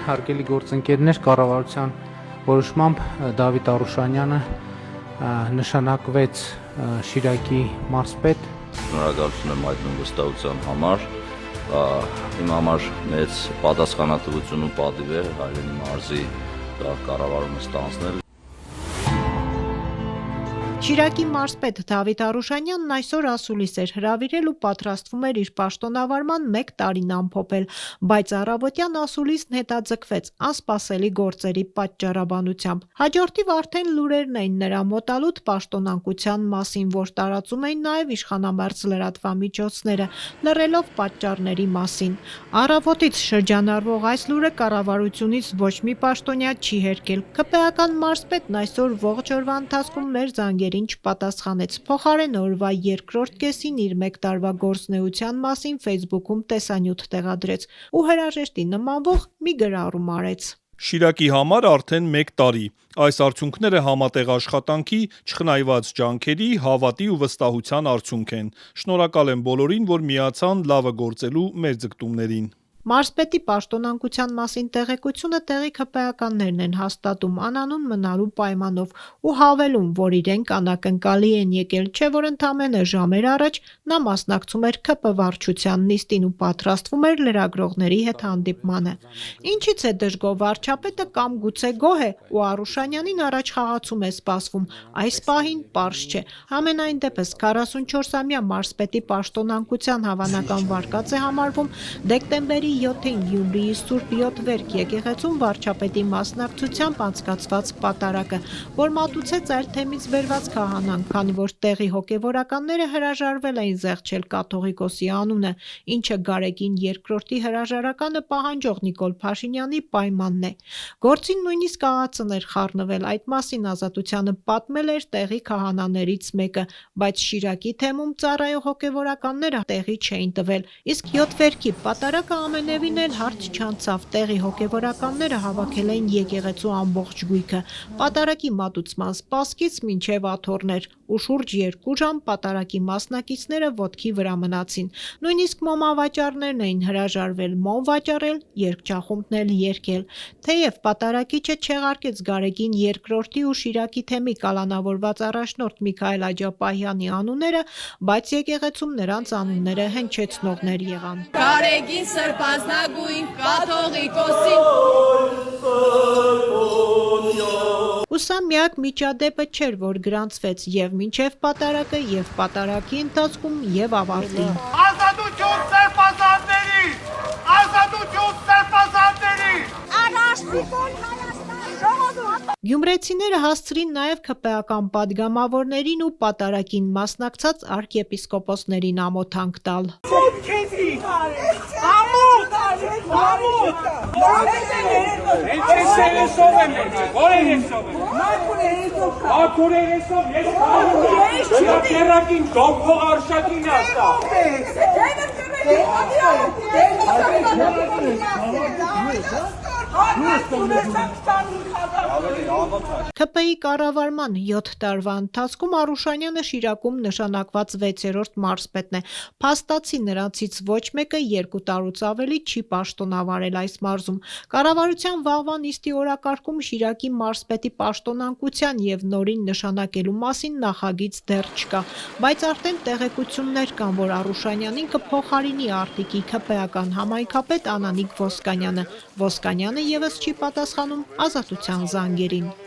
հարգելի գործընկերներ, կառավարության որոշմամբ Դավիթ Արուշանյանը նշանակվեց Շիրակի մարզպետ։ Շնորհակալություն եմ հայտնում վստահության համար։ Իմ համար մեծ պատասխանատվություն ու պատիվ է Հայրենի մարզի կառավարումը ստանձնել։ Շիրակի մարզպետ Դավիթ Արուշանյանն այսօր ասուլիս էր հրավիրել ու պատրաստվում էր իր պաշտոնավարման 1 տարին ամփոփել, բայց առավոտյան ասուլիսն հետաձգվեց անսպասելի գործերի պատճառաբանությամբ։ Հաջորդիվ արդեն լուրերն էին նրա մոտալուտ պաշտոնանկության մասին, որ տարածում էին նաև իշխանամերձ լրատվամիջոցները, լռելով պատճառների մասին։ Առավոտից շրջանառվող այս լուրը կառավարությունից ոչ մի պաշտոնյա չի հերքել։ ԿՊԱ-ական մարզպետն այսօր ողջ օրվա ընթացքում մեր զանգերին չպատասխանեց, փոխարեն օրվա երկրորդ կեսին իր 1 տարվա գործունեության մասին Facebook-ում տեսանյութ տեղադրեց ու հրաժեշտի նմանվող մի գրառում արեց։ Շիրակի համար արդեն 1 տարի։ Այս արդյունքները համատեղ աշխատանքի, չխնայված ջանքերի, հավատի ու վստահության արդյունք են։ Շնորհակալ եմ բոլորին, որ միացան լավը գործելու մեր ձգտումներին։ Մարզպետի պաշտոնանկության մասին տեղեկությունը տեղի ԿՊԱ-ականներն են հաստատում անանուն մնալու պայմանով ու հավելում, որ իրենք անակնկալի են եկել, չէ որ ընդամենը ժամեր առաջ նա մասնակցում էր ԿՊ վարչության նիստին ու պատրաստվում էր լրագրողների հետ հանդիպմանը։ Ինչից է դժգոհ վարչապետը կամ գուցե գոհ է ու Արուշանյանին առաջ խաղացում է սպասվում, այս պահին պարզ չէ։ Համենայն դեպս 44-ամյա մարզպետի պաշտոնանկության հավանական վարկած է համարվում դեկտեմբերի 7-ին Գյումրիի Սուրբ 7 Վերք եկեղեցում վարչապետի մասնակցությամբ անցկացված պատարակը, որ մատուցեց այլ թեմից բերված քահանան, քանի որ տեղի հոգևորականները հրաժարվել էին զեղչել կաթողիկոսի անունը, ինչը Գարեգին II հրաժարականը պահանջող Նիկոլ Փաշինյանի պայմանն է։ Գործին նույնիսկ աղածներ խառնվել, այդ մասին Ազատությանը պատմել էր տեղի քահանաներից մեկը, բայց Շիրակի թեմում ծառայող հոգևորականները տեղի չէին տվել, իսկ 7 Վերքի պատարակը ամենևին էլ հարթ չանցավ, տեղի հոգևորականները հավաքել էին եկեղեցու ամբողջ գույքը, պատարակի մատուցման սպասքից մինչև աթոռներ ու շուրջ 2 ժամ պատարակի մասնակիցները ոտքի վրա մնացին, նույնիսկ մոմավաճառներն էին հրաժարվել մոմ վաճառել, երգչախումբն էլ երգել, թեև պատարակիչը չեղարկեց Գարեգին II ու Շիրակի թեմի կալանավորված առաջնորդ Միքայել Աջապահյանի անունները, բայց եկեղեցում նրանց անունները հնչեցնողներ եղան։ Գարեգին Սրբազնագույն կաթողիկոսին։ Ու սա միակ միջադեպը չէր, որ գրանցվեց եւ մինչեւ պատարակը, եւ պատարակի ընթացքում, եւ ավարտին։ Ազատություն սրբազանների! Ազատություն սրբազանների! Արաշտիկոն Հայաստան ժողովուրդ։ Գյումրեցիները հասցրին նաև ԿՊԱ-ական պատգամավորներին ու պատարակին մասնակցած արքեպիսկոպոսներին ամոթանք տալ։ ԿՊ-ի կառավարման 7 տարվա ընթացքում Արուշանյանը Շիրակում նշանակված 6-րդ մարզպետն է։ Փաստացի նրանցից ոչ մեկը 2 տարուց ավելի չի պաշտոնավարել այս մարզում։ Կառավարության վաղվա նիստի օրակարգում Շիրակի մարզպետի պաշտոնանկության եւ նորին նշանակելու մասին նախագիծ դեռ չկա, բայց արդեն տեղեկություններ կան, որ Արուշանյանին կփոխարինի Արտիկի ԿՊԱ-ական համայնքապետ Անանիկ Ոսկանյանը։ Ոսկանյանը եւս չի պատասխանում Ազատության զանգերին։